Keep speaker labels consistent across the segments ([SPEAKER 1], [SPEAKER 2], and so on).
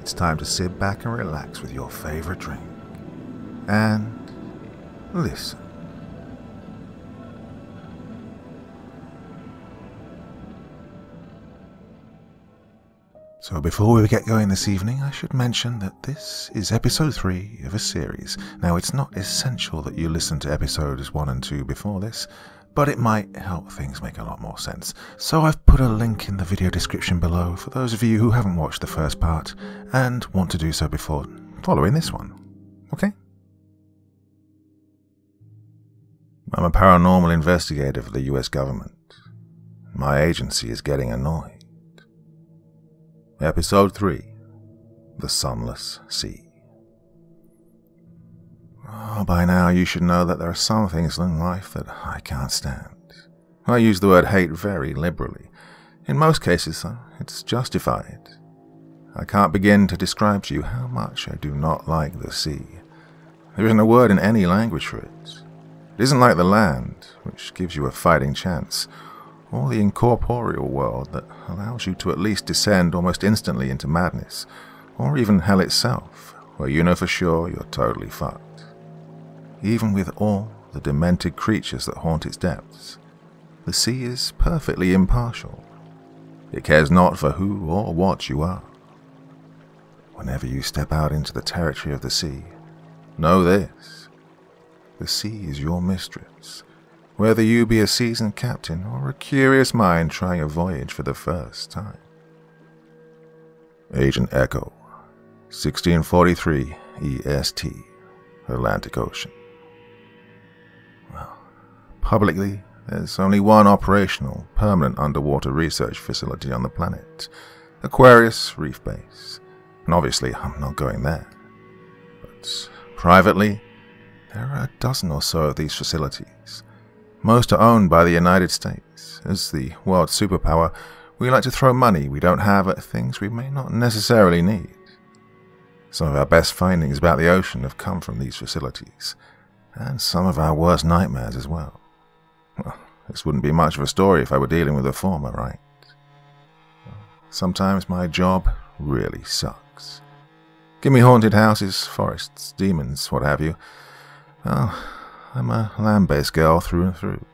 [SPEAKER 1] it's time to sit back and relax with your favorite drink. And listen. So before we get going this evening, I should mention that this is episode 3 of a series. Now, it's not essential that you listen to episodes 1 and 2 before this, but it might help things make a lot more sense. So I've put a link in the video description below for those of you who haven't watched the first part and want to do so before following this one. Okay? I'm a paranormal investigator for the US government. My agency is getting annoyed. Episode 3, The Sunless Sea. Oh, by now you should know that there are some things in life that I can't stand. I use the word hate very liberally. In most cases, though, it's justified. I can't begin to describe to you how much I do not like the sea. There isn't a word in any language for it. It isn't like the land, which gives you a fighting chance, or the incorporeal world that allows you to at least descend almost instantly into madness, or even hell itself, where you know for sure you're totally fucked. Even with all the demented creatures that haunt its depths, the sea is perfectly impartial. It cares not for who or what you are. Whenever you step out into the territory of the sea, know this: the sea is your mistress, whether you be a seasoned captain or a curious mind trying a voyage for the first time. Agent Echo, 1643 EST, Atlantic Ocean. Well, publicly, there's only one operational, permanent underwater research facility on the planet, Aquarius Reef Base, and obviously I'm not going there. But privately, there are a dozen or so of these facilities. Most are owned by the United States. As the world superpower, we like to throw money we don't have at things we may not necessarily need. Some of our best findings about the ocean have come from these facilities, and some of our worst nightmares as well. Well, this wouldn't be much of a story if I were dealing with the former, right? Sometimes my job really sucks. Give me haunted houses, forests, demons, what have you. Well, I'm a land-based girl through and through.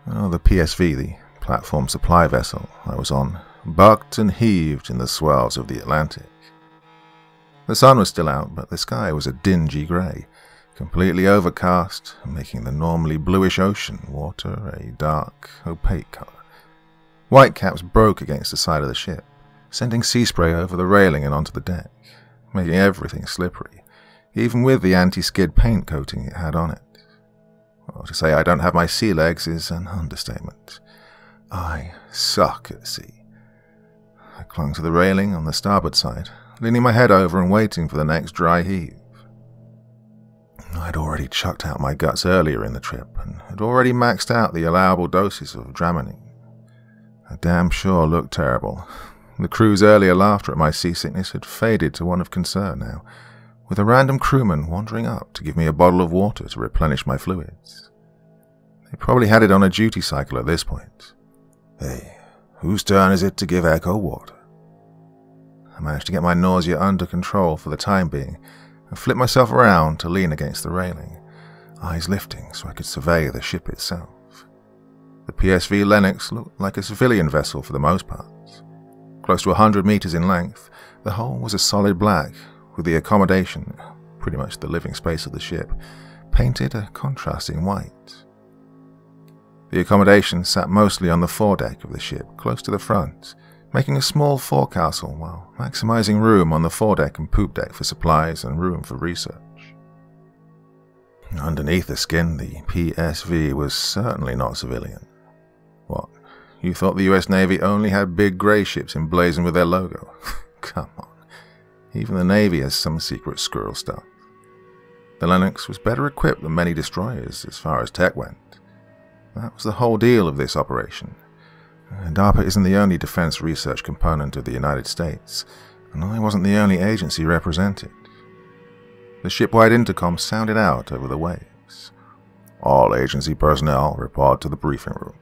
[SPEAKER 1] Oh, the PSV, the platform supply vessel I was on, bucked and heaved in the swells of the Atlantic. The sun was still out, but the sky was a dingy grey, completely overcast, making the normally bluish ocean water a dark, opaque colour. Whitecaps broke against the side of the ship, sending sea spray over the railing and onto the deck, making everything slippery, even with the anti-skid paint coating it had on it. Well, to say I don't have my sea legs is an understatement. I suck at sea. I clung to the railing on the starboard side, leaning my head over and waiting for the next dry heave. I'd already chucked out my guts earlier in the trip, and had already maxed out the allowable doses of Dramamine. I damn sure looked terrible. The crew's earlier laughter at my seasickness had faded to one of concern now, with a random crewman wandering up to give me a bottle of water to replenish my fluids. They probably had it on a duty cycle at this point. Hey, whose turn is it to give Echo water? I managed to get my nausea under control for the time being, and flipped myself around to lean against the railing, eyes lifting so I could survey the ship itself. The PSV Lennox looked like a civilian vessel for the most part. Close to 100 meters in length, the hull was a solid black, with the accommodation, pretty much the living space of the ship, painted a contrasting white. The accommodation sat mostly on the foredeck of the ship, close to the front, making a small forecastle while maximizing room on the foredeck and poop deck for supplies and room for research. Underneath the skin, the PSV was certainly not civilian. What, you thought the US Navy only had big grey ships emblazoned with their logo? Come on. Even the Navy has some secret squirrel stuff. The Lennox was better equipped than many destroyers as far as tech went. That was the whole deal of this operation. DARPA isn't the only defense research component of the United States, and I wasn't the only agency represented. The shipwide intercom sounded out over the waves. All agency personnel report to the briefing room.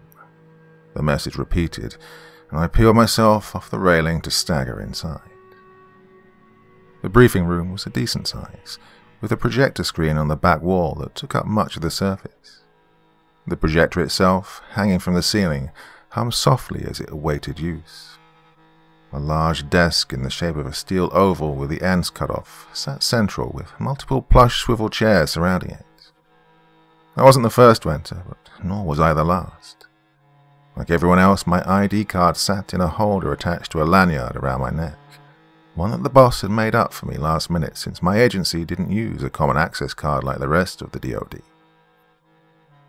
[SPEAKER 1] The message repeated, and I peeled myself off the railing to stagger inside. The briefing room was a decent size, with a projector screen on the back wall that took up much of the surface. The projector itself, hanging from the ceiling, hummed softly as it awaited use. A large desk in the shape of a steel oval with the ends cut off sat central with multiple plush swivel chairs surrounding it. I wasn't the first to enter, but nor was I the last. Like everyone else, my ID card sat in a holder attached to a lanyard around my neck, one that the boss had made up for me last minute since my agency didn't use a common access card like the rest of the DoD.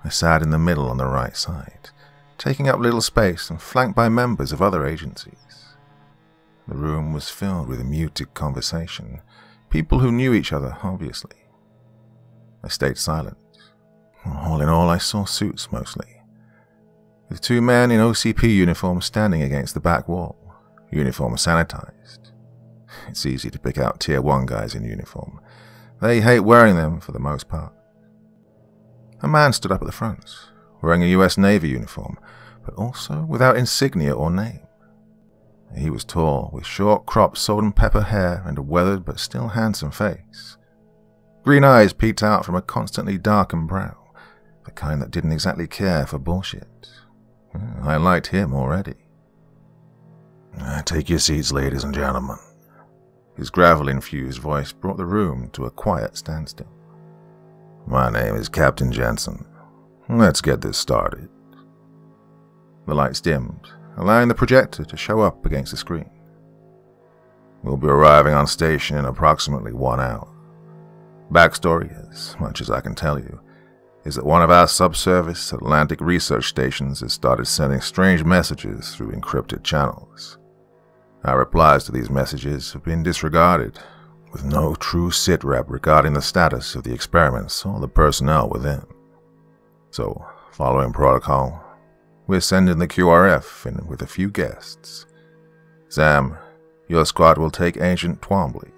[SPEAKER 1] I sat in the middle on the right side, taking up little space and flanked by members of other agencies. The room was filled with muted conversation, people who knew each other, obviously. I stayed silent. All in all, I saw suits mostly, with two men in OCP uniforms standing against the back wall, uniform sanitized. It's easy to pick out Tier 1 guys in uniform. They hate wearing them for the most part. A man stood up at the front, wearing a US Navy uniform, but also without insignia or name. He was tall, with short cropped salt and pepper hair and a weathered but still handsome face. Green eyes peeked out from a constantly darkened brow, the kind that didn't exactly care for bullshit. I liked him already. "Take your seats, ladies and gentlemen." His gravel-infused voice brought the room to a quiet standstill. "My name is Captain Jensen. Let's get this started." The lights dimmed, allowing the projector to show up against the screen. "We'll be arriving on station in approximately 1 hour. Backstory, as much as I can tell you, is that one of our subsurface Atlantic research stations has started sending strange messages through encrypted channels. Our replies to these messages have been disregarded, with no true sitrep regarding the status of the experiments or the personnel within. So, following protocol, we're sending the QRF in with a few guests. Sam, your squad will take Agent Twombly."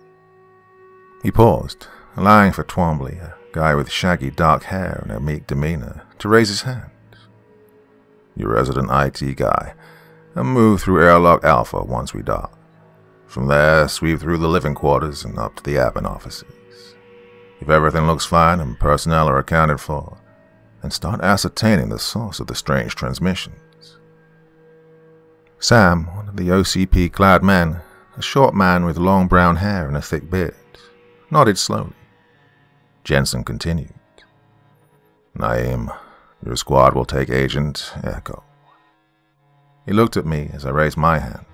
[SPEAKER 1] He paused, allowing for Twombly, a guy with shaggy dark hair and a meek demeanor, to raise his hand. "Your resident IT guy, and move through Airlock Alpha once we dock. From there, sweep through the living quarters and up to the admin offices. If everything looks fine and personnel are accounted for, then start ascertaining the source of the strange transmissions." Sam, one of the OCP-clad men, a short man with long brown hair and a thick beard, nodded slowly. Jensen continued. "Naeem, your squad will take Agent Echo." He looked at me as I raised my hand,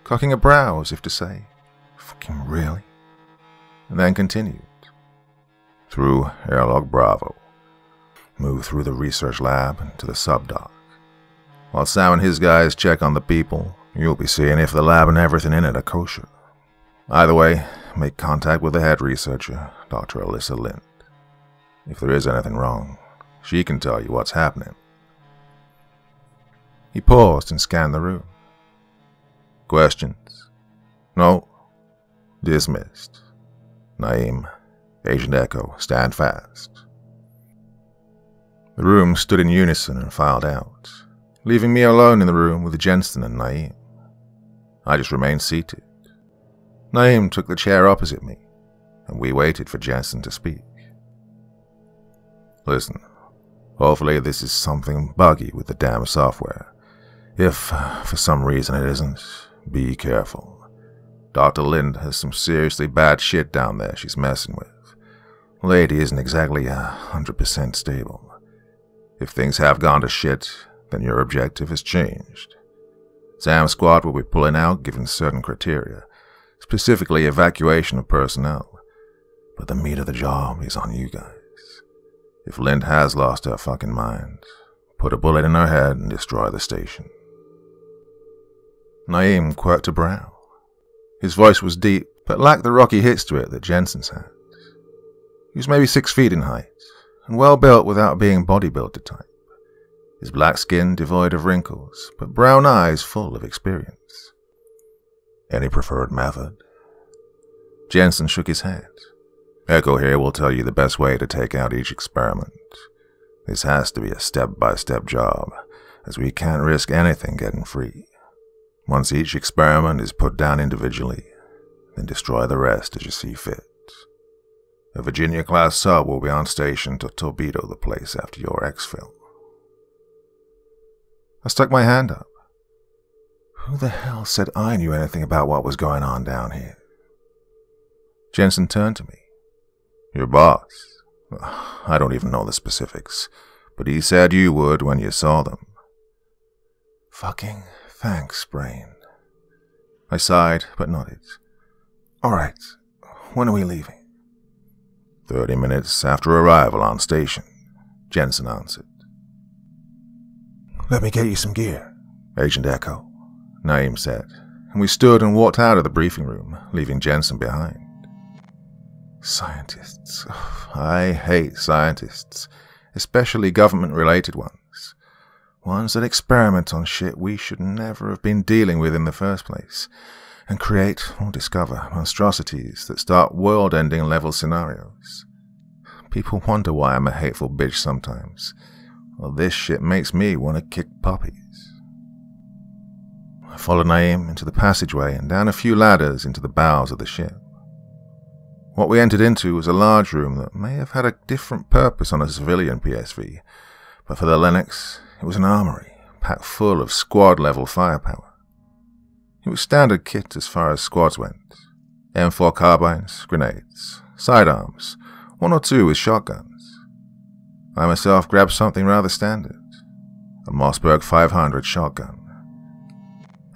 [SPEAKER 1] cocking a brow as if to say, "Fucking really?" And then continued. "Through Airlock Bravo. Move through the research lab and to the subdock. While Sam and his guys check on the people, you'll be seeing if the lab and everything in it are kosher. Either way, make contact with the head researcher, Dr. Alyssa Lind. If there is anything wrong, she can tell you what's happening." He paused and scanned the room. "Questions? No? Dismissed. Naeem, Agent Echo, stand fast." The room stood in unison and filed out, leaving me alone in the room with Jensen and Naeem. I just remained seated. Naeem took the chair opposite me, and we waited for Jensen to speak. "Listen, hopefully this is something buggy with the damn software. If, for some reason it isn't, be careful. Dr. Lind has some seriously bad shit down there she's messing with. Lady isn't exactly 100% stable. If things have gone to shit, then your objective has changed. Sam's squad will be pulling out given certain criteria, specifically evacuation of personnel. But the meat of the job is on you guys. If Lind has lost her fucking mind, put a bullet in her head and destroy the station." Naeem quirked a brow. His voice was deep, but lacked the rocky hits to it that Jensen's had. He was maybe 6 feet in height, and well built without being bodybuilder type. His black skin devoid of wrinkles, but brown eyes full of experience. "Any preferred method?" Jensen shook his head. "Echo here will tell you the best way to take out each experiment. This has to be a step-by-step job, as we can't risk anything getting free. Once each experiment is put down individually, then destroy the rest as you see fit. A Virginia-class sub will be on station to torpedo the place after your exfil." I stuck my hand up. Who the hell said I knew anything about what was going on down here? Jensen turned to me. "Your boss. I don't even know the specifics, but he said you would when you saw them." "Fucking thanks, Brain." I sighed, but nodded. "All right, when are we leaving?" 30 minutes after arrival on station," Jensen answered. "Let me get you some gear, Agent Echo," Naeem said, and we stood and walked out of the briefing room, leaving Jensen behind. Scientists. I hate scientists, especially government-related ones. Ones that experiment on shit we should never have been dealing with in the first place, and create or discover monstrosities that start world-ending level scenarios. People wonder why I'm a hateful bitch sometimes. Well, this shit makes me want to kick puppies. I followed Naeem into the passageway and down a few ladders into the bowels of the ship. What we entered into was a large room that may have had a different purpose on a civilian PSV, but for the Lennox, it was an armory, packed full of squad-level firepower. It was standard kit as far as squads went. M4 carbines, grenades, sidearms, one or two with shotguns. I myself grabbed something rather standard, a Mossberg 500 shotgun.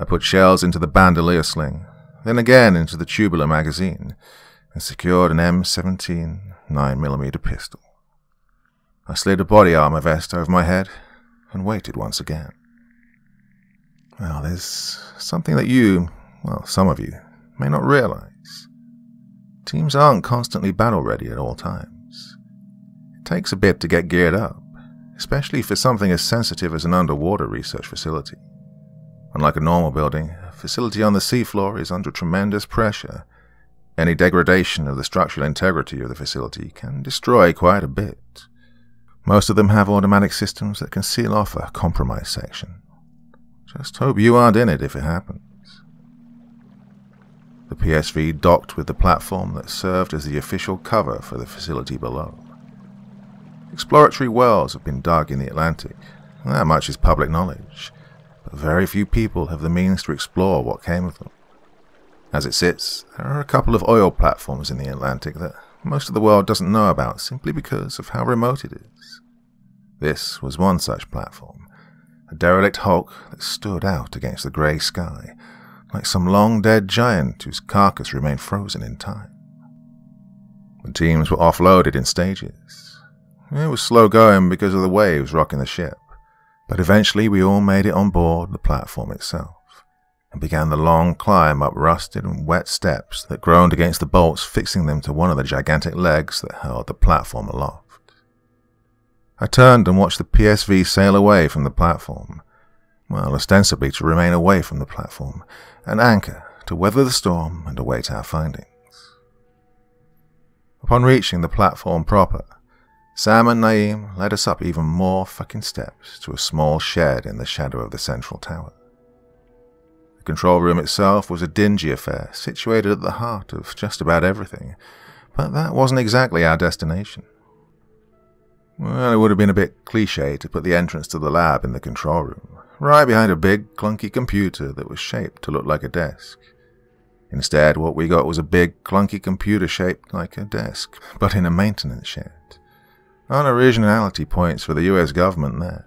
[SPEAKER 1] I put shells into the bandolier sling, then again into the tubular magazine, and secured an M17 9mm pistol. I slid a body armor vest over my head and waited once again. Well, there's something that some of you, may not realize. Teams aren't constantly battle-ready at all times. It takes a bit to get geared up, especially for something as sensitive as an underwater research facility. Unlike a normal building, a facility on the seafloor is under tremendous pressure. Any degradation of the structural integrity of the facility can destroy quite a bit. Most of them have automatic systems that can seal off a compromised section. Just hope you aren't in it if it happens. The PSV docked with the platform that served as the official cover for the facility below. Exploratory wells have been dug in the Atlantic. That much is public knowledge, but very few people have the means to explore what came of them. As it sits, there are a couple of oil platforms in the Atlantic that most of the world doesn't know about simply because of how remote it is. This was one such platform, a derelict hulk that stood out against the grey sky, like some long-dead giant whose carcass remained frozen in time. The teams were offloaded in stages. It was slow going because of the waves rocking the ship, but eventually we all made it on board the platform itself, and began the long climb up rusted and wet steps that groaned against the bolts fixing them to one of the gigantic legs that held the platform aloft. I turned and watched the PSV sail away from the platform, well, ostensibly to remain away from the platform, an anchor to weather the storm and await our findings. Upon reaching the platform proper, Sam and Naeem led us up even more fucking steps to a small shed in the shadow of the central tower. The control room itself was a dingy affair situated at the heart of just about everything, but that wasn't exactly our destination. Well, it would have been a bit cliché to put the entrance to the lab in the control room, right behind a big, clunky computer that was shaped to look like a desk. Instead, what we got was a big, clunky computer shaped like a desk, but in a maintenance shed. Unoriginality points for the US government there.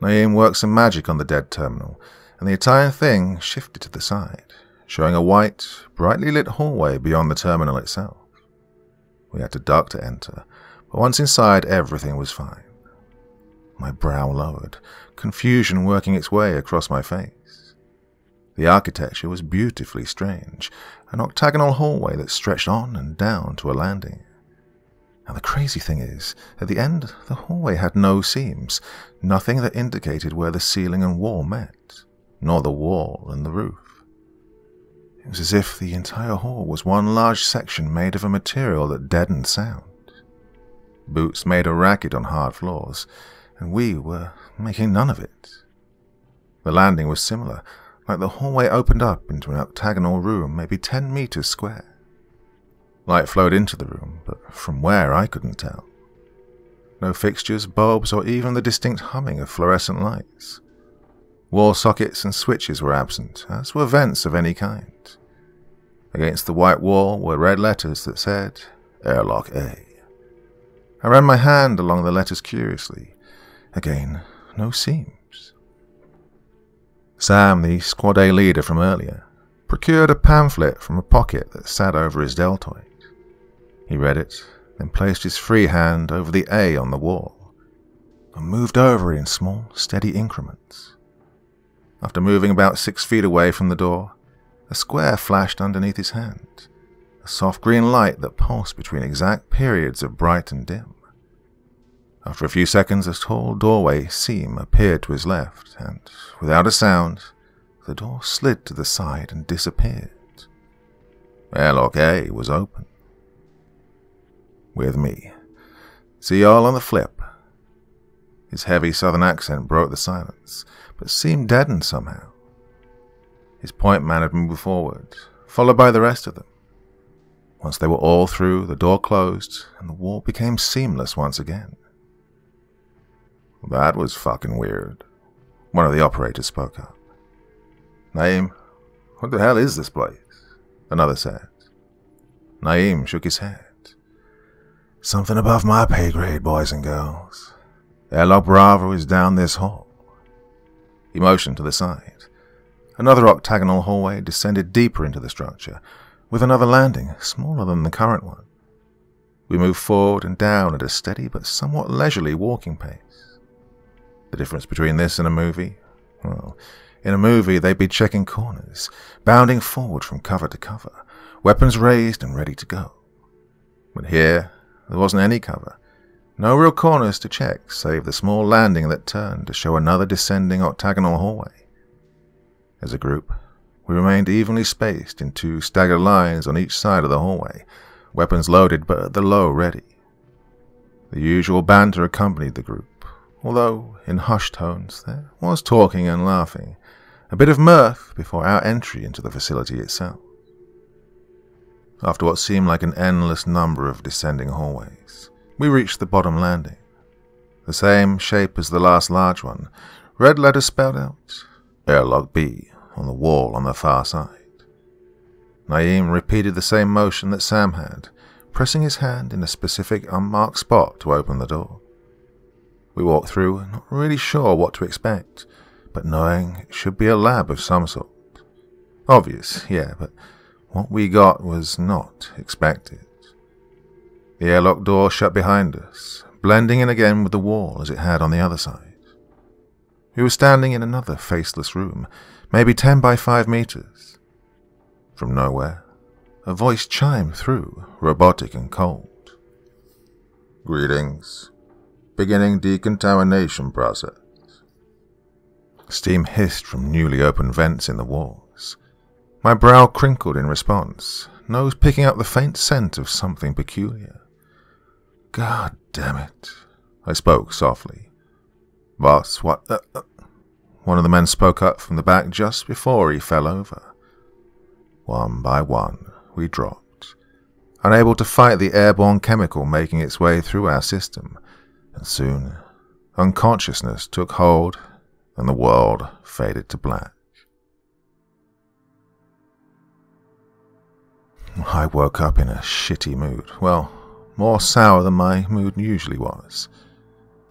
[SPEAKER 1] Naeem worked some magic on the dead terminal, and the entire thing shifted to the side, showing a white, brightly lit hallway beyond the terminal itself. We had to duck to enter, but once inside everything was fine. My brow lowered, confusion working its way across my face. The architecture was beautifully strange, an octagonal hallway that stretched on and down to a landing. And the crazy thing is, at the end the hallway had no seams, nothing that indicated where the ceiling and wall met, nor the wall and the roof. It was as if the entire hall was one large section made of a material that deadened sound. Boots made a racket on hard floors, and we were making none of it. The landing was similar, like the hallway opened up into an octagonal room maybe 10 meters square. Light flowed into the room, but from where I couldn't tell. No fixtures, bulbs, or even the distinct humming of fluorescent lights. Wall sockets and switches were absent, as were vents of any kind. Against the white wall were red letters that said, Airlock A. I ran my hand along the letters curiously. Again, no seams. Sam, the Squad A leader from earlier, procured a pamphlet from a pocket that sat over his deltoid. He read it, then placed his free hand over the A on the wall, and moved over in small, steady increments. After moving about 6 feet away from the door, a square flashed underneath his hand, a soft green light that pulsed between exact periods of bright and dim. After a few seconds, a tall doorway seam appeared to his left, and, without a sound, the door slid to the side and disappeared. Airlock A was open. With me. See y'all on the flip. His heavy southern accent broke the silence, but seemed deadened somehow. His point man had moved forward, followed by the rest of them. Once they were all through, the door closed, and the wall became seamless once again. That was fucking weird. One of the operators spoke up. Naeem, what the hell is this place? Another said. Naeem shook his head. Something above my pay grade, boys and girls. Airlock Bravo is down this hall. He motioned to the side. Another octagonal hallway descended deeper into the structure, with another landing smaller than the current one. We moved forward and down at a steady but somewhat leisurely walking pace. The difference between this and a movie? Well, in a movie they'd be checking corners, bounding forward from cover to cover, weapons raised and ready to go. But here, there wasn't any cover. No real corners to check, save the small landing that turned to show another descending octagonal hallway. As a group, we remained evenly spaced in 2 staggered lines on each side of the hallway, weapons loaded but at the low ready. The usual banter accompanied the group, although in hushed tones there was talking and laughing, a bit of mirth before our entry into the facility itself. After what seemed like an endless number of descending hallways, we reached the bottom landing. The same shape as the last large one, red letters spelled out, Airlock B, on the wall on the far side. Naeem repeated the same motion that Sam had, pressing his hand in a specific unmarked spot to open the door. We walked through, not really sure what to expect, but knowing it should be a lab of some sort. Obvious, yeah, but what we got was not expected. The airlock door shut behind us, blending in again with the wall as it had on the other side. We were standing in another faceless room, maybe 10 by 5 meters. From nowhere, a voice chimed through, robotic and cold. Greetings. Beginning decontamination process. Steam hissed from newly opened vents in the walls. My brow crinkled in response, nose picking up the faint scent of something peculiar. God damn it, I spoke softly. Boss, what One of the men spoke up from the back just before he fell over. One by one, we dropped, unable to fight the airborne chemical making its way through our system, and soon unconsciousness took hold and the world faded to black. I woke up in a shitty mood. Well, more sour than my mood usually was.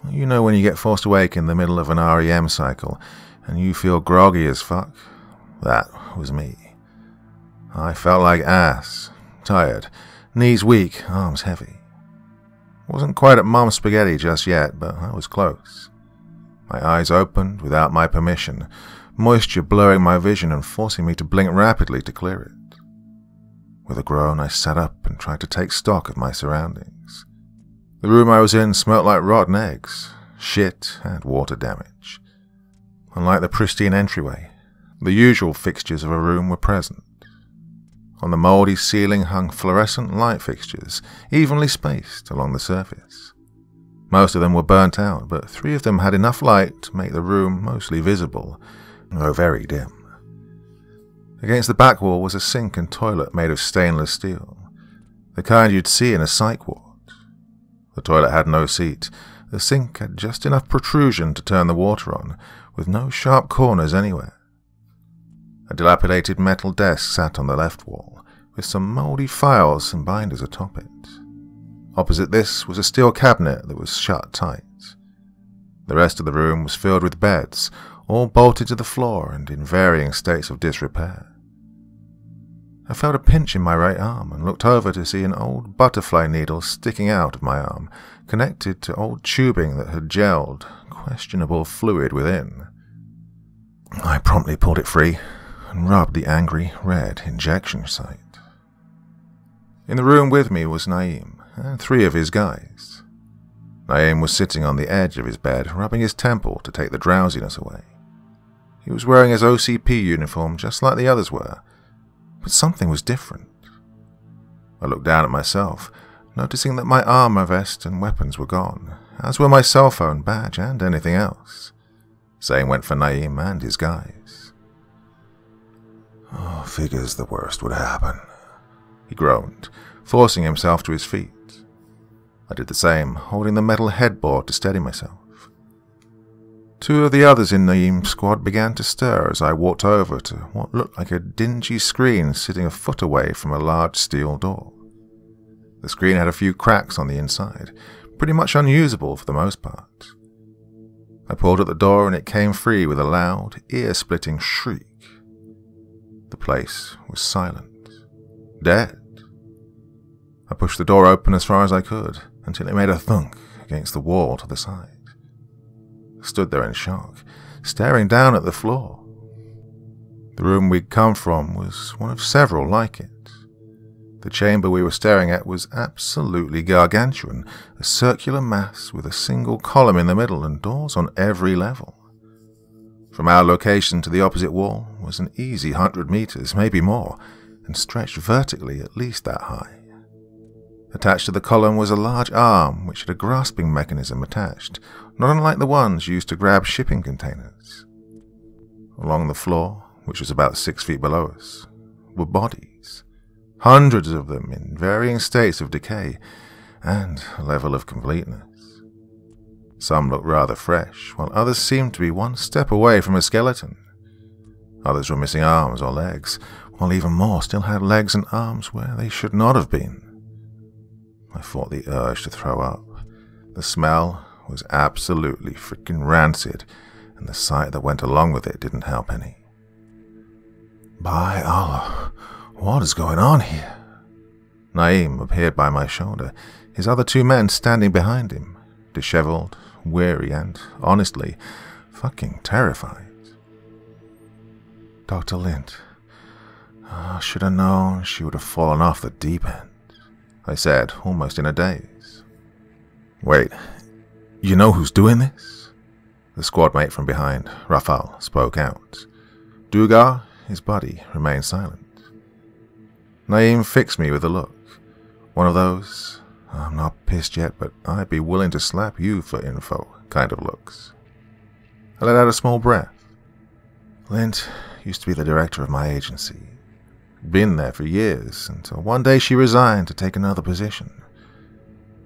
[SPEAKER 1] You know when you get forced awake in the middle of an REM cycle and you feel groggy as fuck? That was me. I felt like ass, tired, knees weak, arms heavy. Wasn't quite at Mom's spaghetti just yet, but I was close. My eyes opened without my permission, moisture blurring my vision and forcing me to blink rapidly to clear it. With a groan, I sat up and tried to take stock of my surroundings. The room I was in smelt like rotten eggs, shit, and water damage. Unlike the pristine entryway, the usual fixtures of a room were present. On the mouldy ceiling hung fluorescent light fixtures, evenly spaced along the surface. Most of them were burnt out, but 3 of them had enough light to make the room mostly visible, though very dim. Against the back wall was a sink and toilet made of stainless steel, the kind you'd see in a psych ward. The toilet had no seat. The sink had just enough protrusion to turn the water on, with no sharp corners anywhere. A dilapidated metal desk sat on the left wall, with some mouldy files and binders atop it. Opposite this was a steel cabinet that was shut tight. The rest of the room was filled with beds, all bolted to the floor and in varying states of disrepair. I felt a pinch in my right arm and looked over to see an old butterfly needle sticking out of my arm, connected to old tubing that had gelled, questionable fluid within. I promptly pulled it free and rubbed the angry, red injection site. In the room with me was Naeem and 3 of his guys. Naeem was sitting on the edge of his bed, rubbing his temple to take the drowsiness away. He was wearing his OCP uniform just like the others were, but something was different. I looked down at myself, noticing that my armor vest and weapons were gone, as were my cell phone, badge, and anything else. Same went for Naeem and his guys. "Oh, figures the worst would happen," he groaned, forcing himself to his feet. I did the same, holding the metal headboard to steady myself. 2 of the others in Naeem's squad began to stir as I walked over to what looked like a dingy screen sitting a foot away from a large steel door. The screen had a few cracks on the inside, pretty much unusable for the most part. I pulled at the door and it came free with a loud, ear-splitting shriek. The place was silent. Dead. I pushed the door open as far as I could, until it made a thunk against the wall to the side. I stood there in shock, staring down at the floor. The room we'd come from was one of several like it. The chamber we were staring at was absolutely gargantuan, a circular mass with a single column in the middle and doors on every level. From our location to the opposite wall was an easy 100 meters, maybe more, and stretched vertically at least that high. Attached to the column was a large arm which had a grasping mechanism attached, not unlike the ones used to grab shipping containers. Along the floor, which was about 6 feet below us, were bodies, hundreds of them in varying states of decay and a level of completeness. Some looked rather fresh, while others seemed to be one step away from a skeleton. Others were missing arms or legs, while even more still had legs and arms where they should not have been. I fought the urge to throw up. The smell was absolutely freaking rancid, and the sight that went along with it didn't help any. By Allah, what is going on here? Naeem appeared by my shoulder, his other 2 men standing behind him, disheveled, weary, and, honestly, fucking terrified. Dr. Lint, I should have known she would have fallen off the deep end, I said, almost in a daze. Wait, you know who's doing this? The squad mate from behind, Rafal, spoke out. Dugar, his buddy, remained silent. Naeem fixed me with a look. One of those, I'm not pissed yet, but I'd be willing to slap you for info kind of looks. I let out a small breath. Lint used to be the director of my agency. Been there for years, until one day she resigned to take another position.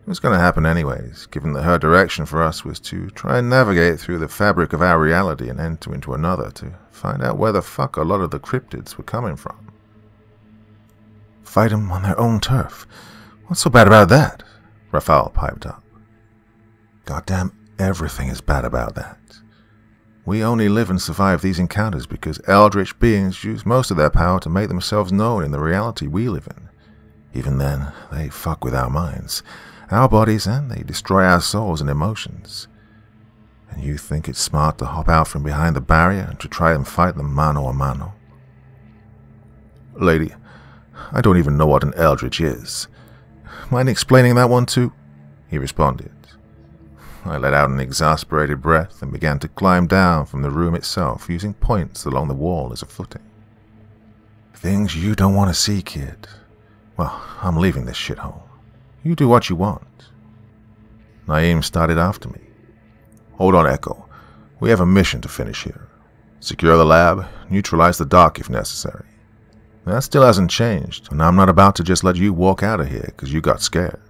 [SPEAKER 1] It was going to happen anyways, given that her direction for us was to try and navigate through the fabric of our reality and enter into another to find out where the fuck a lot of the cryptids were coming from. Fight them on their own turf. What's so bad about that? Rafal piped up. Goddamn everything is bad about that. We only live and survive these encounters because eldritch beings use most of their power to make themselves known in the reality we live in. Even then, they fuck with our minds, our bodies, and they destroy our souls and emotions. And you think it's smart to hop out from behind the barrier and to try and fight them mano a mano? Lady, I don't even know what an eldritch is. Mind explaining that one too? He responded. I let out an exasperated breath and began to climb down from the room itself, using points along the wall as a footing. Things you don't want to see, kid. Well, I'm leaving this shithole. You do what you want. Naeem started after me. Hold on, Echo. We have a mission to finish here. Secure the lab, neutralize the dock if necessary. That still hasn't changed, and I'm not about to just let you walk out of here because you got scared.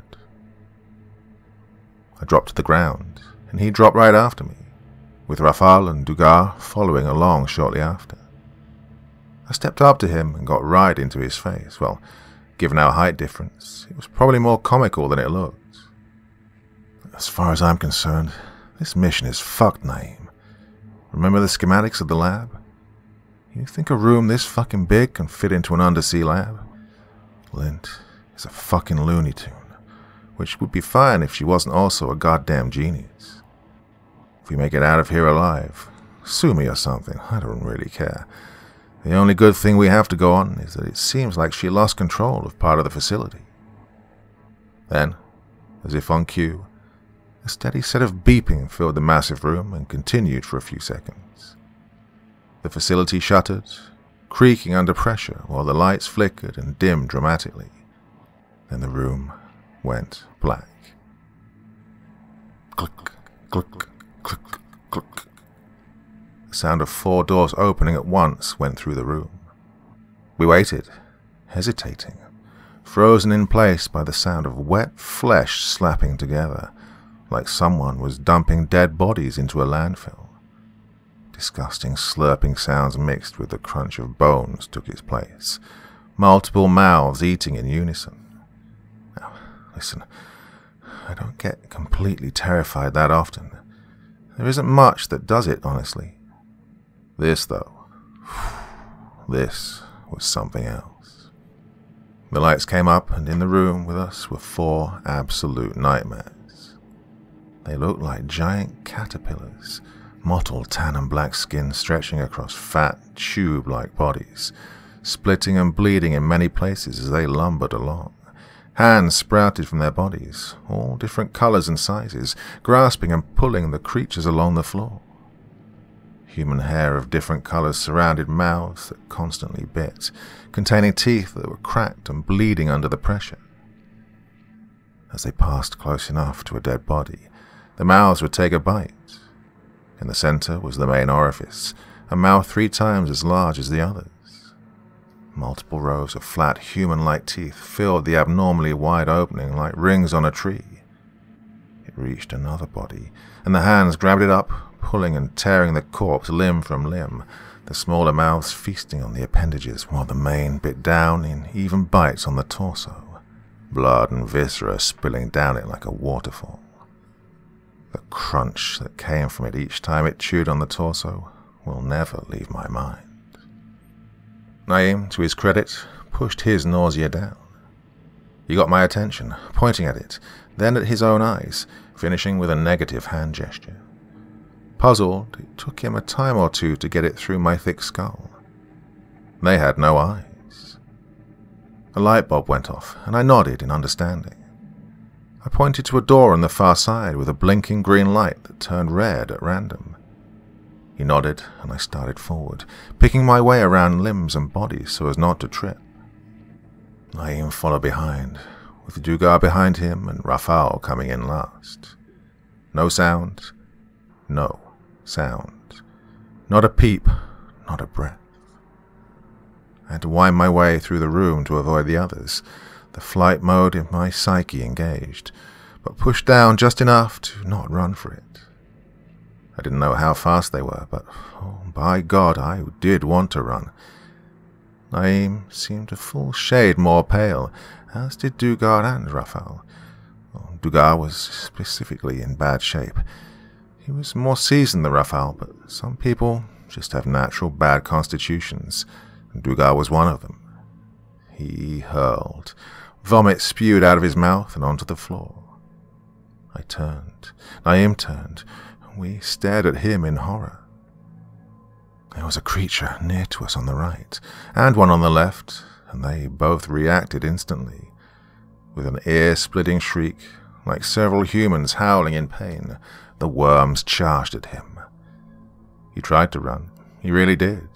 [SPEAKER 1] I dropped to the ground, and he dropped right after me, with Raphael and Dugar following along shortly after. I stepped up to him and got right into his face. Well, given our height difference, it was probably more comical than it looked. As far as I'm concerned, this mission is fucked, Naeem. Remember the schematics of the lab? You think a room this fucking big can fit into an undersea lab? Lint is a fucking Looney Tune, which would be fine if she wasn't also a goddamn genius. If we make it out of here alive, sue me or something, I don't really care. The only good thing we have to go on is that it seems like she lost control of part of the facility. Then, as if on cue, a steady set of beeping filled the massive room and continued for a few seconds. The facility shuttered, creaking under pressure while the lights flickered and dimmed dramatically. Then the room went black. Click, click, click, click. The sound of 4 doors opening at once went through the room. We waited, hesitating, frozen in place by the sound of wet flesh slapping together, like someone was dumping dead bodies into a landfill. Disgusting slurping sounds mixed with the crunch of bones took its place, multiple mouths eating in unison. Now, listen, I don't get completely terrified that often. There isn't much that does it, honestly. This, though, this was something else. The lights came up, and in the room with us were 4 absolute nightmares. They looked like giant caterpillars, mottled tan and black skin stretching across fat, tube-like bodies, splitting and bleeding in many places as they lumbered along. Hands sprouted from their bodies, all different colors and sizes, grasping and pulling the creatures along the floor. Human hair of different colors surrounded mouths that constantly bit, containing teeth that were cracked and bleeding under the pressure. As they passed close enough to a dead body, the mouths would take a bite. In the center was the main orifice, a mouth 3 times as large as the others. Multiple rows of flat, human-like teeth filled the abnormally wide opening like rings on a tree. It reached another body, and the hands grabbed it up, pulling and tearing the corpse limb from limb, the smaller mouths feasting on the appendages while the main bit down in even bites on the torso, blood and viscera spilling down it like a waterfall. The crunch that came from it each time it chewed on the torso will never leave my mind. Naeem, to his credit, pushed his nausea down. He got my attention, pointing at it, then at his own eyes, finishing with a negative hand gesture. Puzzled, it took him a time or 2 to get it through my thick skull. They had no eyes. A light bulb went off, and I nodded in understanding. I pointed to a door on the far side with a blinking green light that turned red at random. He nodded, and I started forward, picking my way around limbs and bodies so as not to trip. Naeem followed behind, with Dugar behind him and Raphael coming in last. No sound, no sound. Not a peep, not a breath. I had to wind my way through the room to avoid the others, the flight mode in my psyche engaged, but pushed down just enough to not run for it. I didn't know how fast they were, but oh, by God, I did want to run. Naeem seemed a full shade more pale, as did Dugar and Raphael. Dugar was specifically in bad shape. He was more seasoned than Raphael, but some people just have natural bad constitutions, and Dugar was one of them. He hurled. Vomit spewed out of his mouth and onto the floor. I turned. Naeem turned. We stared at him in horror. There was a creature near to us on the right, and one on the left, and they both reacted instantly. With an ear-splitting shriek, like several humans howling in pain, the worms charged at him. He tried to run. He really did.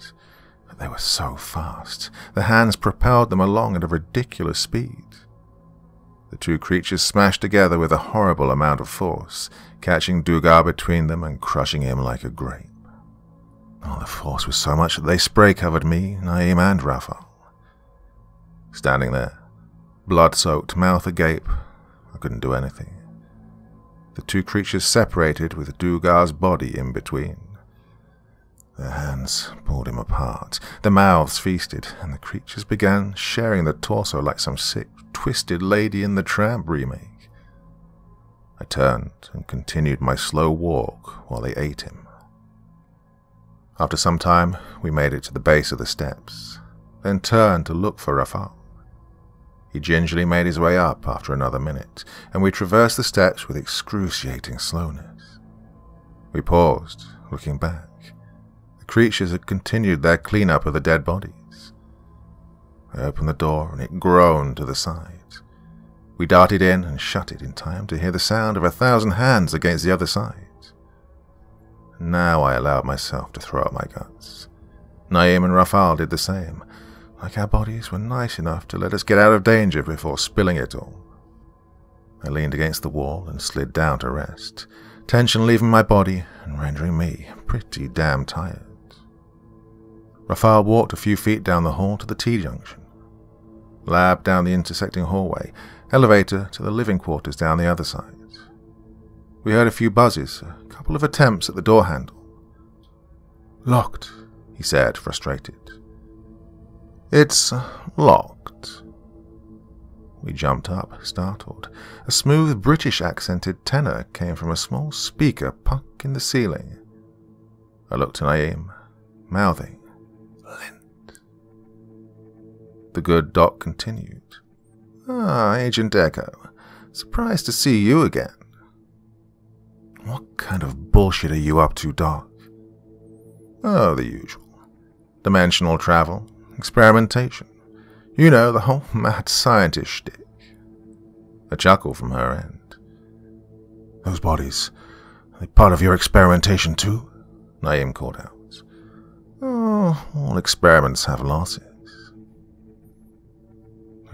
[SPEAKER 1] But they were so fast. The hands propelled them along at a ridiculous speed. The 2 creatures smashed together with a horrible amount of force, catching Dugar between them and crushing him like a grape. Oh, the force was so much that they spray-covered me, Naeem and Raphael. standing there, blood-soaked, mouth agape. I couldn't do anything. The two creatures separated with Dugar's body in between. Their hands pulled him apart, their mouths feasted, and the creatures began sharing the torso like some sick, twisted Lady in the Tramp remake. I turned and continued my slow walk while they ate him. After some time, we made it to the base of the steps, then turned to look for Rafal. He gingerly made his way up after another minute, and we traversed the steps with excruciating slowness. We paused, looking back. The creatures had continued their cleanup of the dead bodies. I opened the door, and it groaned to the side. We darted in and shut it in time to hear the sound of 1,000 hands against the other side. Now I allowed myself to throw up my guts. Naeem and Rafal did the same, like our bodies were nice enough to let us get out of danger before spilling it all. I leaned against the wall and slid down to rest, tension leaving my body and rendering me pretty damn tired. Rafal walked a few feet down the hall to the T-junction. Lab down the intersecting hallway, elevator to the living quarters down the other side. We heard a few buzzes, a couple of attempts at the door handle. "Locked," he said, frustrated. "It's locked." We jumped up, startled. A smooth British-accented tenor came from a small speaker punk in the ceiling. I looked at Naeem, mouthing, "Lint." The good doc continued. "Ah, Agent Echo. Surprised to see you again." "What kind of bullshit are you up to, Doc?" "Oh, the usual. Dimensional travel, experimentation. You know, the whole mad scientist shtick." A chuckle from her end. "Those bodies, are they part of your experimentation too?" Naeem called out. "Oh, all experiments have losses."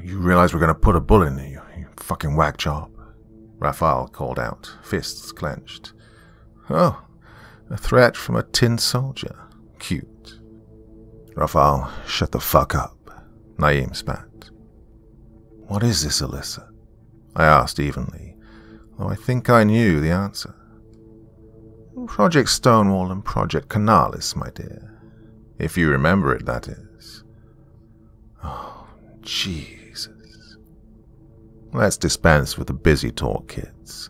[SPEAKER 1] "You realize we're going to put a bullet in you, you fucking whack job?" Rafal called out, fists clenched. "Oh, a threat from a tin soldier. Cute." "Rafal, shut the fuck up," Naeem spat. "What is this, Alyssa?" I asked evenly, though I think I knew the answer. "Project Stonewall and Project Canalis, my dear. If you remember it, that is." "Oh, Jesus. Let's dispense with the busy talk, kids.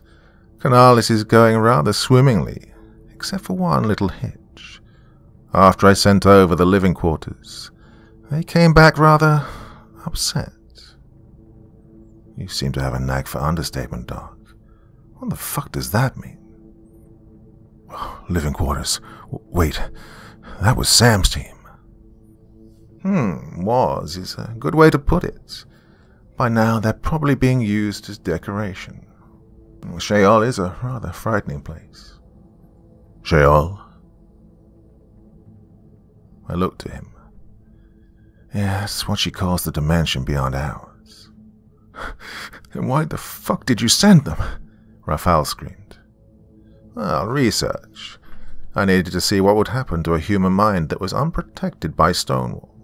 [SPEAKER 1] Canalis is going rather swimmingly, except for one little hitch. After I sent over the living quarters, they came back rather upset." "You seem to have a knack for understatement, Doc. What the fuck does that mean?" "Living quarters. Wait, that was Sam's team." Was is a good way to put it. By now, they're probably being used as decoration. Sheol is a rather frightening place." "Sheol?" I looked at him. "Yes, what she calls the dimension beyond ours." "Then why the fuck did you send them?" Rafal screamed. "Well, research. I needed to see what would happen to a human mind that was unprotected by Stonewall.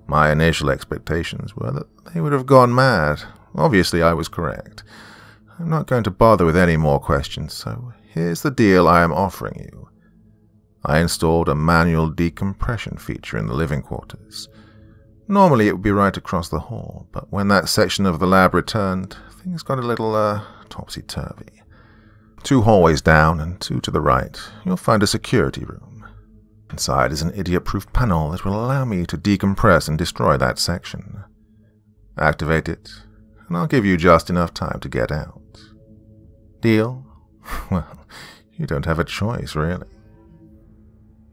[SPEAKER 1] My initial expectations were that they would have gone mad. Obviously, I was correct. I'm not going to bother with any more questions, so here's the deal I am offering you. I installed a manual decompression feature in the living quarters. Normally it would be right across the hall, but when that section of the lab returned, things got a little, topsy-turvy. 2 hallways down and 2 to the right, you'll find a security room. Inside is an idiot-proof panel that will allow me to decompress and destroy that section. Activate it, and I'll give you just enough time to get out. Deal? Well, you don't have a choice, really."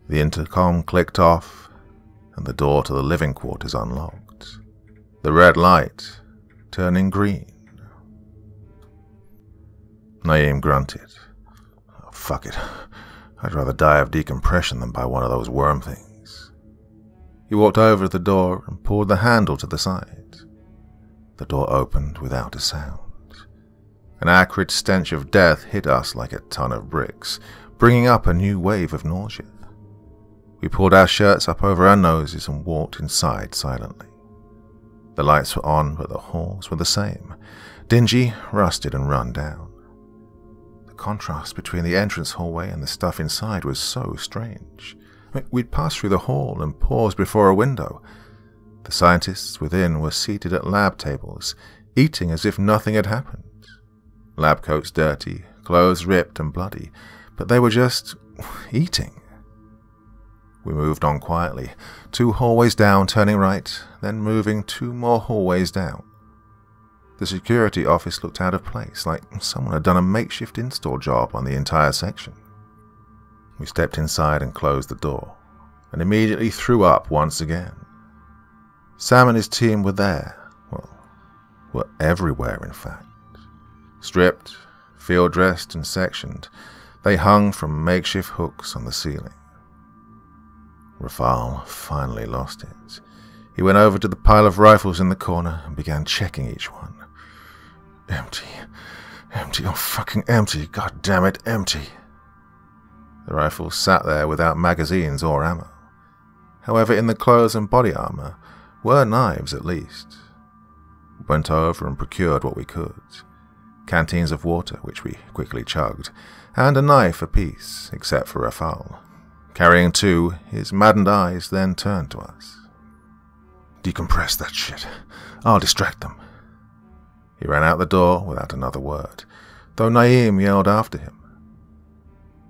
[SPEAKER 1] The intercom clicked off, and the door to the living quarters unlocked. The red light turning green. Naeem grunted. "Oh, fuck it. I'd rather die of decompression than by one of those worm things." He walked over to the door and pulled the handle to the side. The door opened without a sound. An acrid stench of death hit us like a ton of bricks, bringing up a new wave of nausea. We pulled our shirts up over our noses and walked inside silently. The lights were on, but the halls were the same, dingy, rusted and run down. The contrast between the entrance hallway and the stuff inside was so strange. We'd passed through the hall and paused before a window. The scientists within were seated at lab tables, eating as if nothing had happened. Lab coats dirty, clothes ripped and bloody, but they were just eating. We moved on quietly, 2 hallways down, turning right, then moving 2 more hallways down. The security office looked out of place, like someone had done a makeshift install job on the entire section. We stepped inside and closed the door, and immediately threw up once again. Sam and his team were there, were everywhere in fact. Stripped, field-dressed and sectioned, they hung from makeshift hooks on the ceiling. Rafal finally lost it. He went over to the pile of rifles in the corner and began checking each one. Empty. Empty. Oh, fucking empty. God damn it, empty. The rifles sat there without magazines or ammo. However, in the clothes and body armor were knives at least. We went over and procured what we could. Canteens of water, which we quickly chugged, and a knife apiece, except for Rafal. Carrying 2, his maddened eyes then turned to us. Decompress that shit. I'll distract them. He ran out the door without another word, though Naeem yelled after him.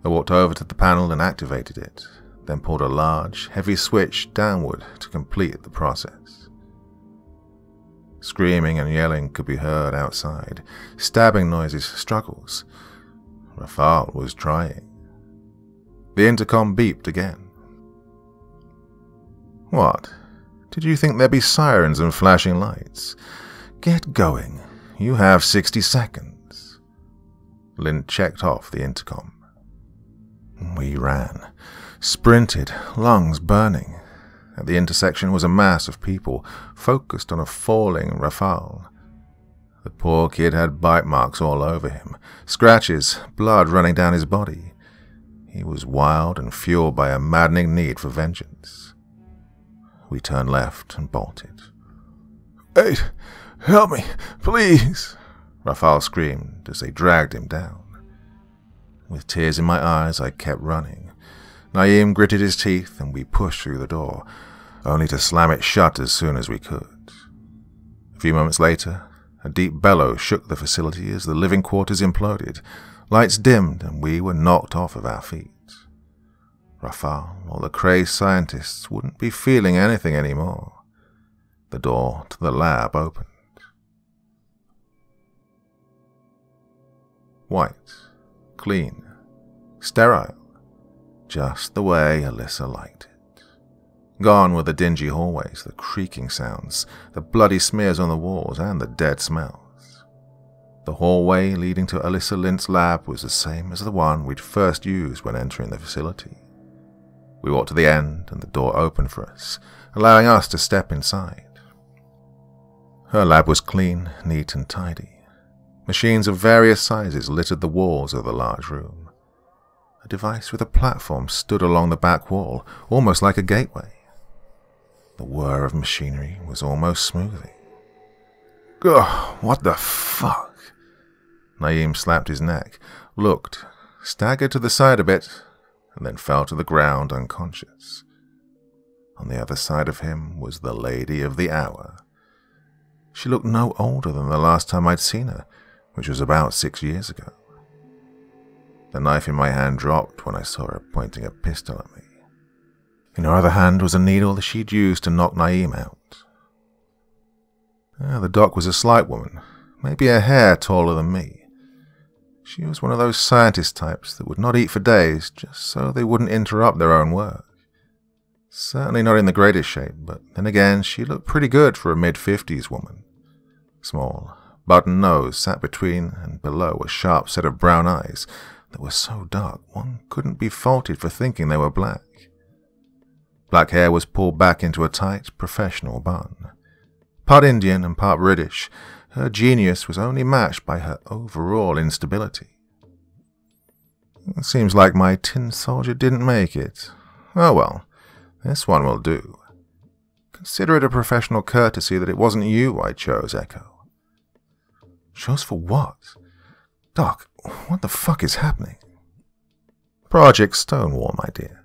[SPEAKER 1] I walked over to the panel and activated it, then pulled a large, heavy switch downward to complete the process. Screaming and yelling could be heard outside, stabbing noises, struggles. Rafal was trying. The intercom beeped again. What? Did you think there'd be sirens and flashing lights? Get going. You have 60 seconds. Lynn checked off the intercom. We ran, sprinted, lungs burning. At the intersection was a mass of people, focused on a falling Rafal. The poor kid had bite marks all over him, scratches, blood running down his body. He was wild and fueled by a maddening need for vengeance. We turned left and bolted. "Hey, help me, please!" Rafal screamed as they dragged him down. With tears in my eyes, I kept running. Naeem gritted his teeth and we pushed through the door, only to slam it shut as soon as we could. A few moments later, a deep bellow shook the facility as the living quarters imploded. Lights dimmed and we were knocked off of our feet. Rafal or the crazed scientists wouldn't be feeling anything anymore. The door to the lab opened. White, clean, sterile, just the way Alyssa liked it. Gone were the dingy hallways, the creaking sounds, the bloody smears on the walls, and the dead smells. The hallway leading to Alyssa Lint's lab was the same as the one we'd first used when entering the facility. We walked to the end, and the door opened for us, allowing us to step inside. Her lab was clean, neat, and tidy. Machines of various sizes littered the walls of the large room. A device with a platform stood along the back wall, almost like a gateway. The whir of machinery was almost smoothing. "Ugh, what the fuck?" Naeem slapped his neck, looked, staggered to the side a bit, and then fell to the ground unconscious. On the other side of him was the lady of the hour. She looked no older than the last time I'd seen her, which was about 6 years ago. The knife in my hand dropped when I saw her pointing a pistol at me. In her other hand was a needle that she'd used to knock Naeem out. The doc was a slight woman, maybe a hair taller than me. She was one of those scientist types that would not eat for days just so they wouldn't interrupt their own work. Certainly not in the greatest shape, but then again, she looked pretty good for a mid-50s woman. Small, button nose sat between and below a sharp set of brown eyes that were so dark one couldn't be faulted for thinking they were black. Black hair was pulled back into a tight, professional bun. Part Indian and part British, her genius was only matched by her overall instability. It seems like my tin soldier didn't make it. Oh well, this one will do. Consider it a professional courtesy that it wasn't you I chose, Echo. Chose for what? Doc, what the fuck is happening? Project Stonewall, my dear.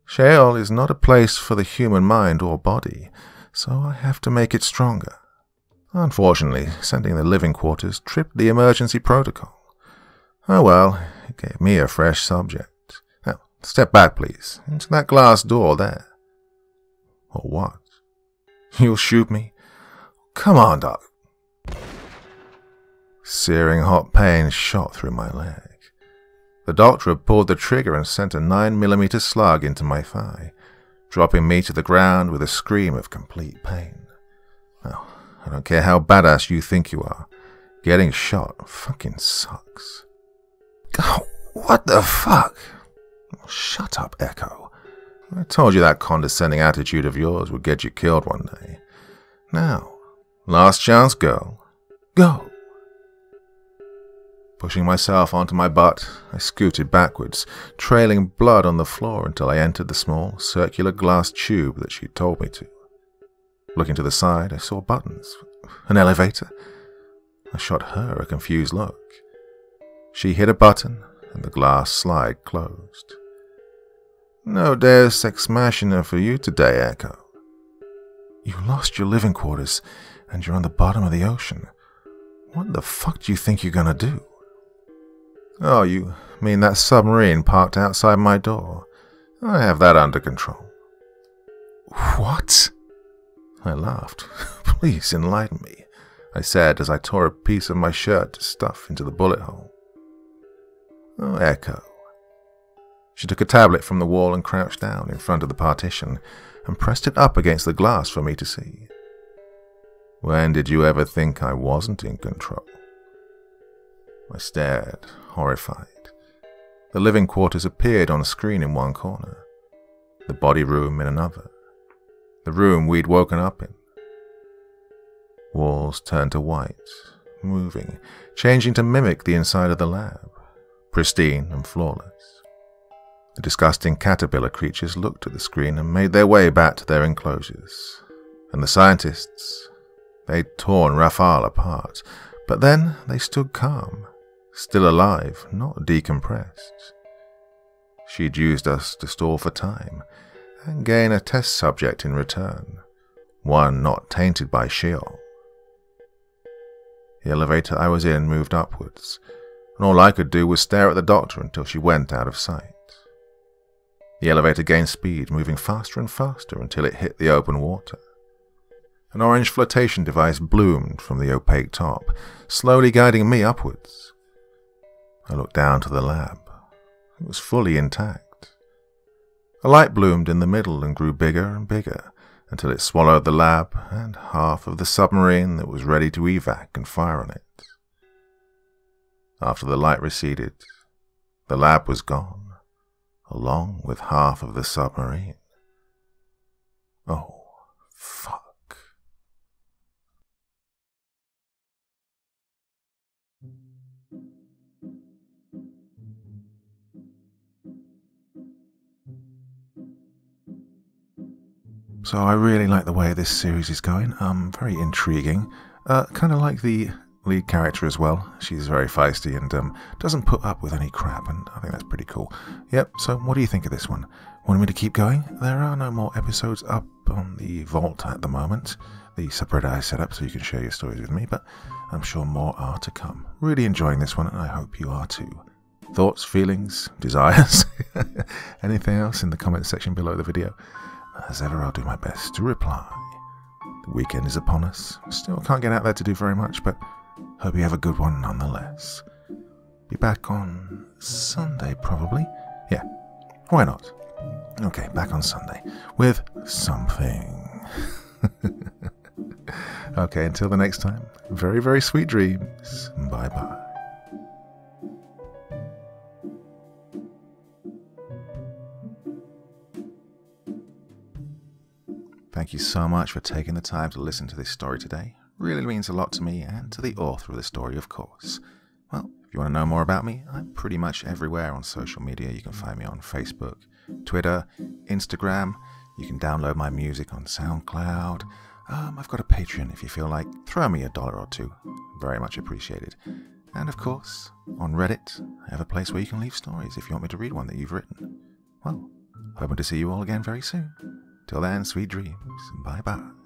[SPEAKER 1] Sheol is not a place for the human mind or body, so I have to make it stronger. Unfortunately, sending the living quarters tripped the emergency protocol. Oh well, it gave me a fresh subject. Now, step back, please, into that glass door there. Or what? You'll shoot me? Come on, Doc. Searing hot pain shot through my leg. The doctor had pulled the trigger and sent a 9mm slug into my thigh, dropping me to the ground with a scream of complete pain. Now, I don't care how badass you think you are. Getting shot fucking sucks. Oh, what the fuck? Shut up, Echo. I told you that condescending attitude of yours would get you killed one day. Now, last chance, girl. Go. Pushing myself onto my butt, I scooted backwards, trailing blood on the floor until I entered the small, circular glass tube that she'd told me to. Looking to the side, I saw buttons. An elevator? I shot her a confused look. She hit a button, and the glass slide closed. No deus ex machina for you today, Echo. You lost your living quarters, and you're on the bottom of the ocean. What the fuck do you think you're gonna do? Oh, you mean that submarine parked outside my door? I have that under control. What? I laughed. Please enlighten me, I said as I tore a piece of my shirt to stuff into the bullet hole. Oh, Echo. She took a tablet from the wall and crouched down in front of the partition and pressed it up against the glass for me to see. When did you ever think I wasn't in control? I stared, horrified. The living quarters appeared on a screen in one corner, the body room in another, the room we'd woken up in. Walls turned to white, moving, changing to mimic the inside of the lab, pristine and flawless. The disgusting caterpillar creatures looked at the screen and made their way back to their enclosures. And the scientists, they'd torn Rafal apart, but then they stood calm, still alive, not decompressed. She'd used us to stall for time and gain a test subject in return, one not tainted by Sheol. The elevator I was in moved upwards, and all I could do was stare at the doctor until she went out of sight. The elevator gained speed, moving faster and faster until it hit the open water. An orange flotation device bloomed from the opaque top, slowly guiding me upwards. I looked down to the lab. It was fully intact. A light bloomed in the middle and grew bigger and bigger until it swallowed the lab and half of the submarine that was ready to evac and fire on it. After the light receded, the lab was gone, along with half of the submarine. Oh, fuck. So I really like the way this series is going. Very intriguing. Kind of like the lead character as well. She's very feisty and doesn't put up with any crap, and I think that's pretty cool. Yep, so what do you think of this one? Want me to keep going? There are no more episodes up on the vault at the moment. The subreddit I set up so you can share your stories with me, but I'm sure more are to come. Really enjoying this one, and I hope you are too. Thoughts, feelings, desires? Anything else in the comment section below the video? As ever, I'll do my best to reply. The weekend is upon us. Still can't get out there to do very much, but hope you have a good one nonetheless. Be back on Sunday, probably. Yeah, why not? Okay, back on Sunday with something. Okay, until the next time, very, very sweet dreams. Bye-bye. Thank you so much for taking the time to listen to this story today. Really means a lot to me and to the author of the story, of course. Well, if you want to know more about me, I'm pretty much everywhere on social media. You can find me on Facebook, Twitter, Instagram, You can download my music on SoundCloud. I've got a Patreon if you feel like. Throw me $1 or $2. Very much appreciated. And of course, on Reddit, I have a place where you can leave stories if you want me to read one that you've written. Well, hoping to see you all again very soon. Till then, sweet dreams. Bye-bye.